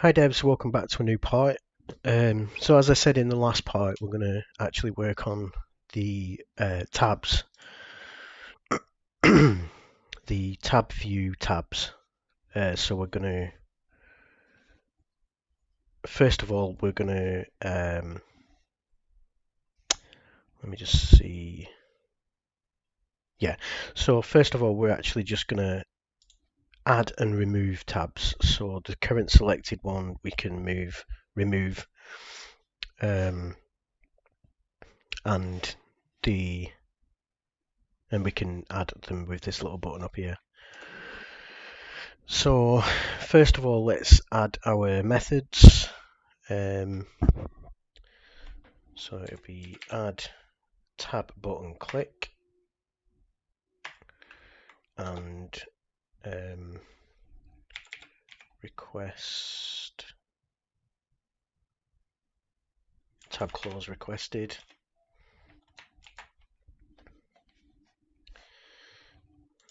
Hi devs, welcome back to a new part. So as I said in the last part, we're going to actually work on the tabs, the TabView tabs. So we're going to, first of all, we're going to, let me just see. Yeah, so first of all, we're actually just going to add and remove tabs. So the current selected one we can remove, and we can add them with this little button up here. So first of all, let's add our methods. So it'll be add tab button click and request tab close requested.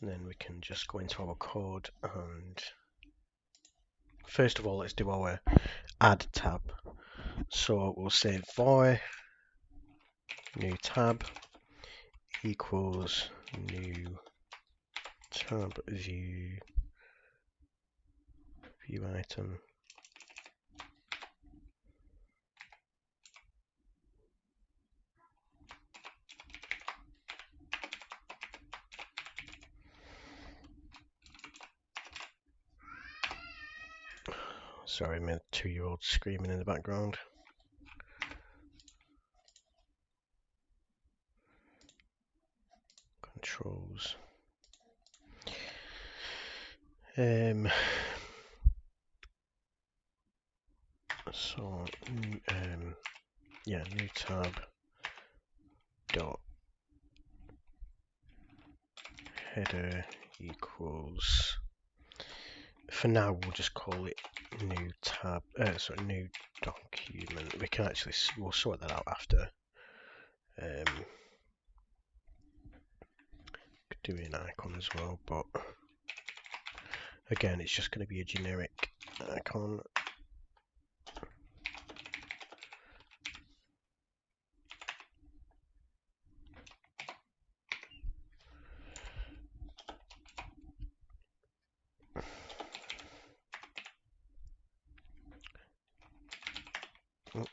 And then we can just go into our code and first of all, let's do our add tab. So we'll say var new tab equals new tab view item. Sorry, my 2-year-old screaming in the background. Controls. So new tab dot header equals. For now, we'll just call it new tab. New document. We can actually we'll sort that out after. Could do an icon as well, but again, it's just going to be a generic icon. What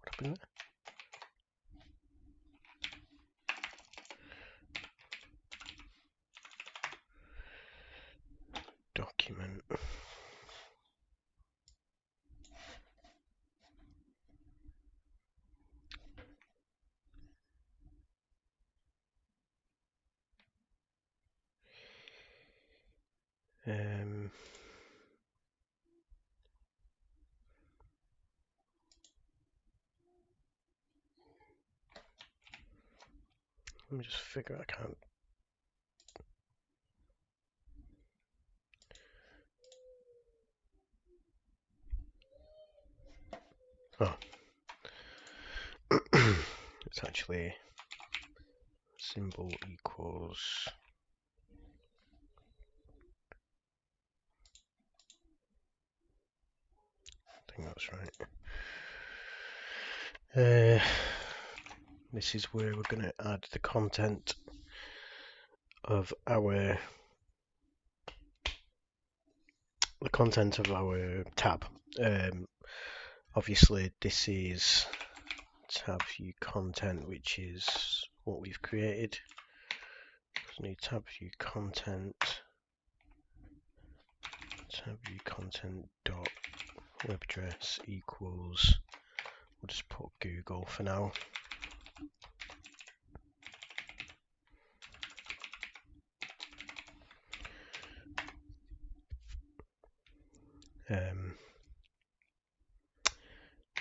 happened there? Document. Let me just figure out. I can't. Oh. It's actually symbol equals. I think that's right. This is where we're going to add the content of our tab. Obviously, this is tab view content, which is what we've created. New tab view content dot web address equals. We'll just put Google for now.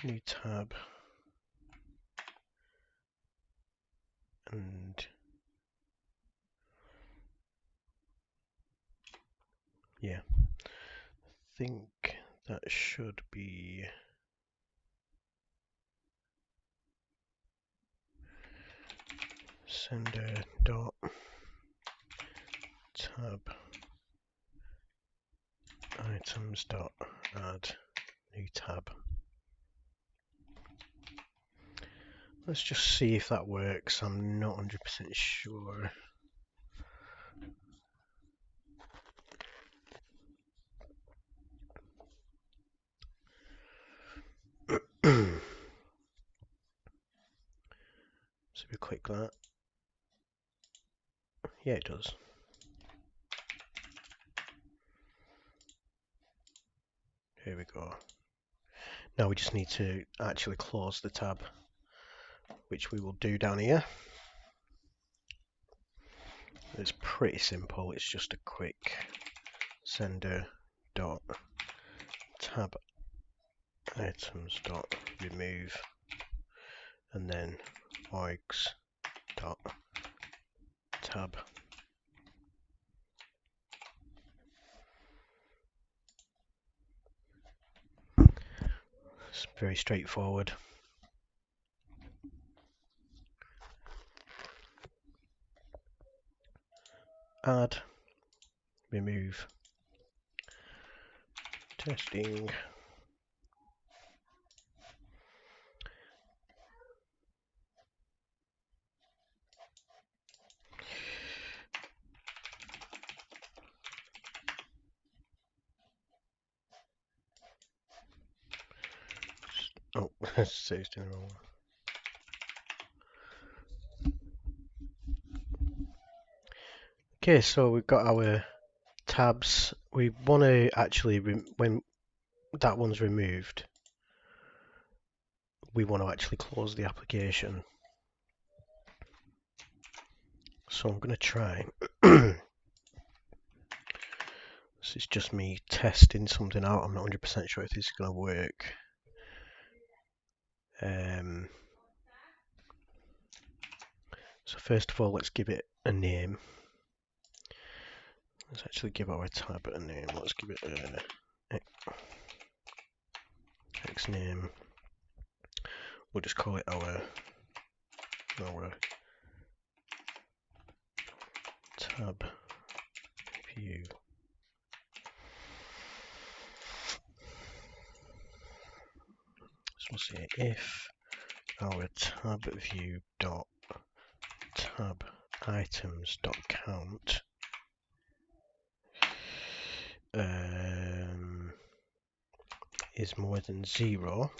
New tab and yeah, I think that should be sender dot tab items dot add new tab. Let's just see if that works. I'm not 100% sure. So we click that. Yeah, it does. Here we go. Now we just need to actually close the tab, which we will do down here. It's pretty simple. It's just a quick sender dot tab items dot remove and then args dot tab. It's very straightforward. Add, remove, testing. Oh, saved in the wrong one. Okay, so we've got our tabs. We want to actually, when that one's removed, we want to actually close the application. So I'm going to try. This is just me testing something out. I'm not 100% sure if this is going to work. So first of all, let's give it a name. Let's actually give our tab a name. Let's give it a X name. We'll just call it our tab view. So we'll say if our tab view dot tab items dot count is more than 0,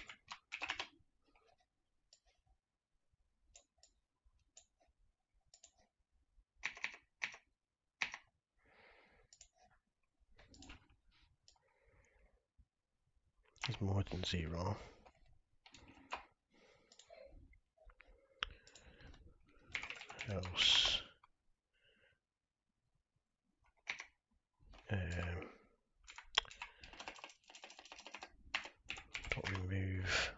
is more than 0, else dot remove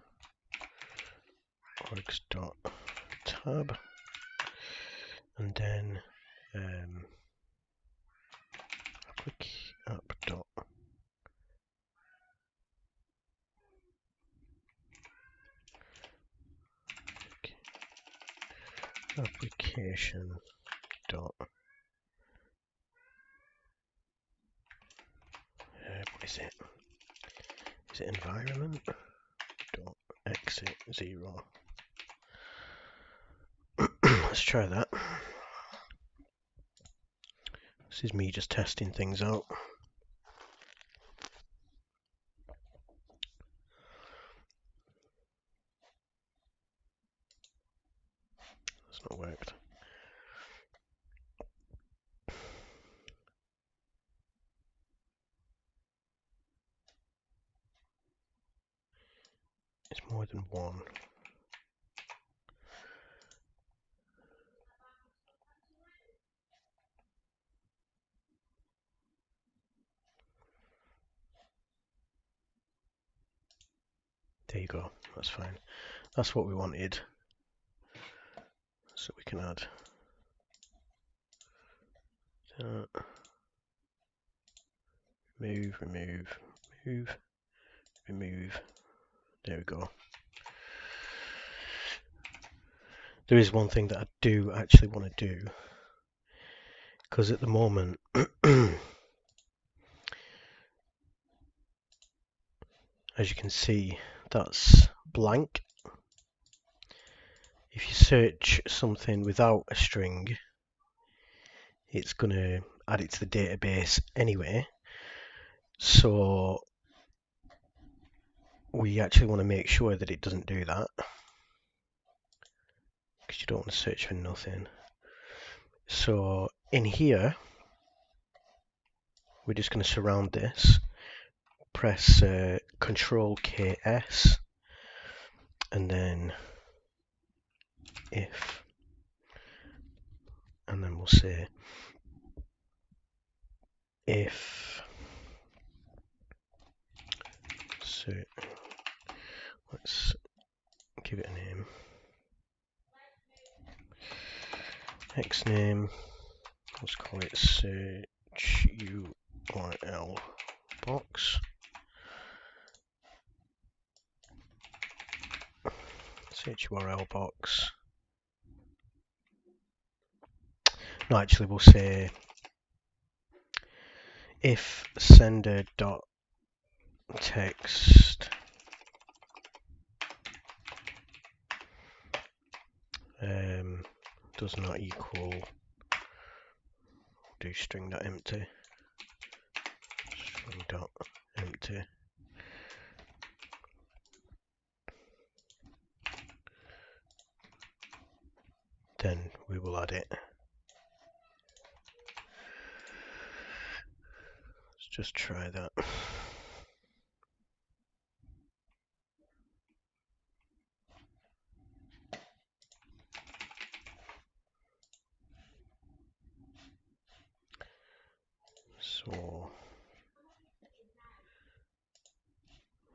args dot tab and then app dot application dot what is it? Is it environment dot exit 0? Let's try that. This is me just testing things out. It's not worked. It's more than 1. There you go, that's fine. That's what we wanted. So we can add that. Remove. There we go. There is one thing that I do actually want to do, because at the moment As you can see, that's blank. If you search something without a string, it's going to add it to the database anyway. So we actually want to make sure that it doesn't do that, because you don't want to search for nothing. So in here, we're just going to surround this, press Control KS, and then if, and then we'll say if, so let's give it a name, X name, let's call it search URL box, search URL box. No, actually we'll say if sender dot text does not equal, do string dot empty, string dot empty, then we will add it. Let's just try that.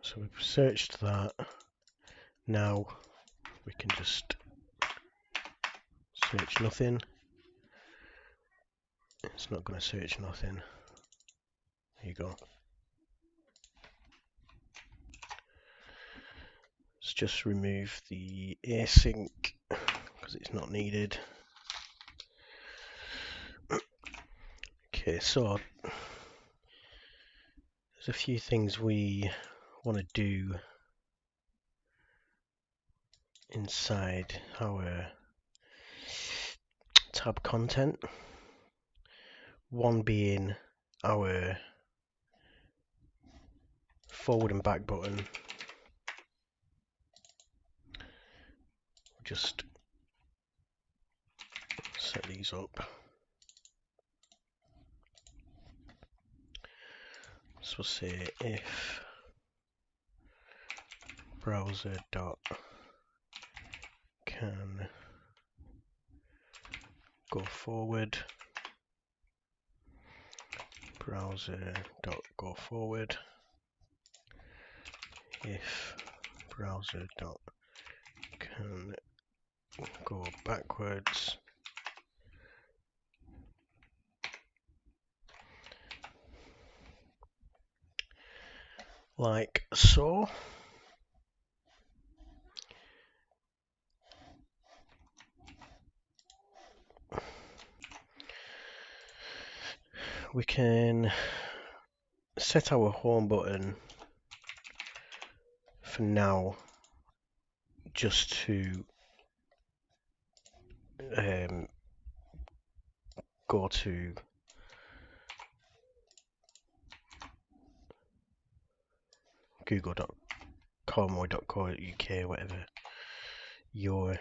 So we've searched that. Now we can just search nothing. It's not going to search nothing. There you go. Let's just remove the async because it's not needed. Okay, so there's a few things we want to do inside our tab content. One being our forward and back button. Just set these up. So we'll say if browser dot can go forward, browser dot go forward, if browser dot can go backwards, like so. We can set our home button for now just to go to google.com or .co.uk, whatever your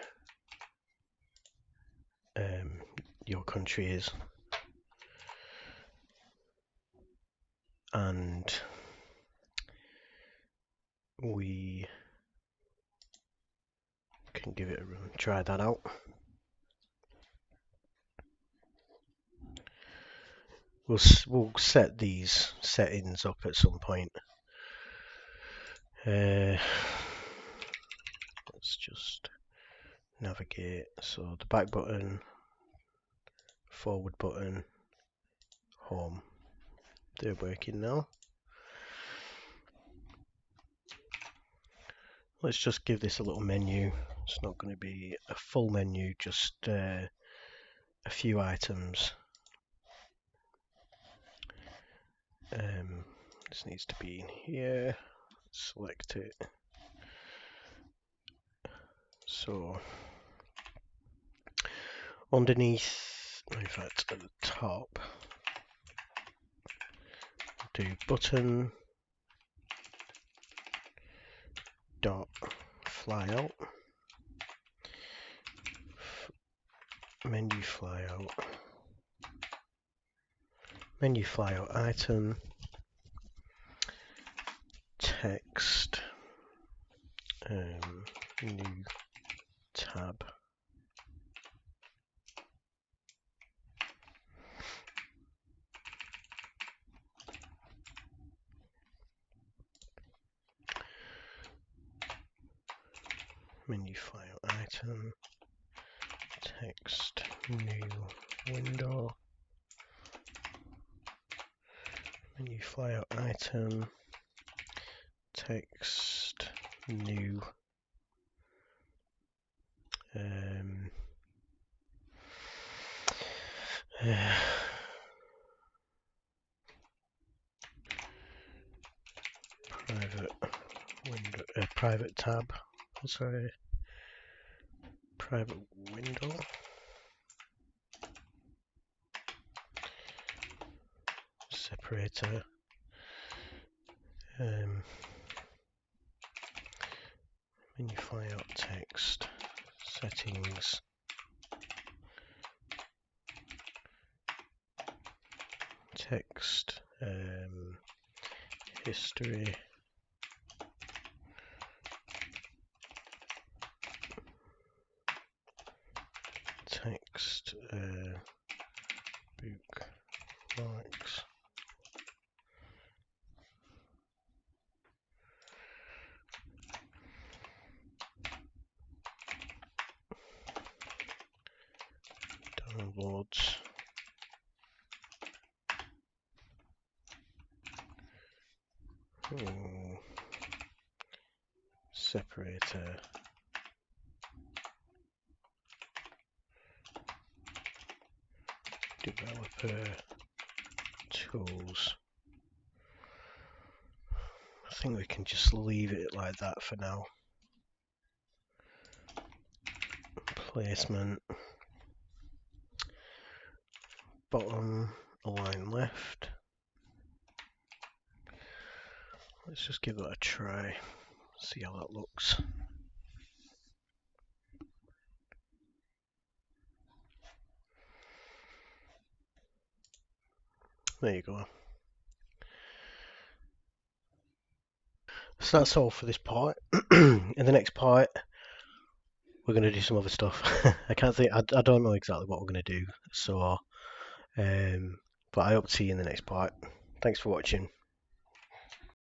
country is, and we can give it a run, try that out. We'll set these settings up at some point. Let's just navigate. So the back button, forward button, home. They're working now. Let's just give this a little menu. It's not going to be a full menu, just a few items. This needs to be in here. select it. So underneath, in fact at the top, do button dot flyout, menu flyout item, text, new tab. Menu file item, text, new window, menu file item, text, new, private window, private tab, sorry, private window, separator, menu file text, settings, text, history, text, bookmarks, downloads, separator, developer tools. I think we can just leave it like that for now. Placement, bottom, align left. Let's just give that a try, see how that looks. There you go. So that's all for this part. In the next part, we're going to do some other stuff. I don't know exactly what we're going to do. So, but I hope to see you in the next part. Thanks for watching.